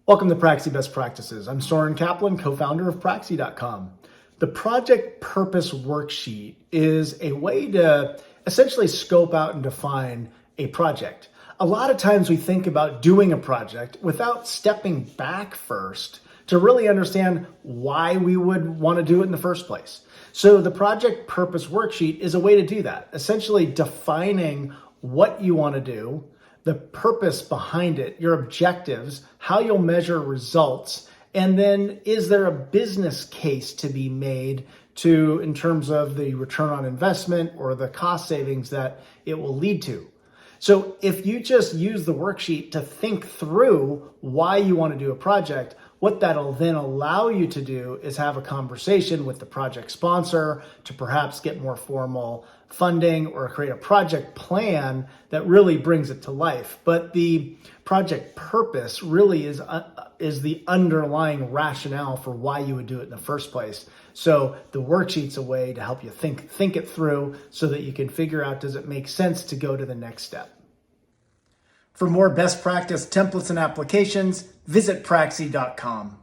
Welcome to Praxie Best Practices. I'm Soren Kaplan, co-founder of Praxie.com. The Project Purpose Worksheet is a way to essentially scope out and define a project. A lot of times we think about doing a project without stepping back first to really understand why we would want to do it in the first place. So the Project Purpose Worksheet is a way to do that, essentially defining what you want to do, the purpose behind it, your objectives, how you'll measure results, and then is there a business case to be made in terms of the return on investment or the cost savings that it will lead to. So if you just use the worksheet to think through why you want to do a project, what that'll then allow you to do is have a conversation with the project sponsor to perhaps get more formal funding or create a project plan that really brings it to life. But the project purpose really is the underlying rationale for why you would do it in the first place. So the worksheet's a way to help you think it through so that you can figure out, does it make sense to go to the next step? For more best practice templates and applications, visit Praxie.com.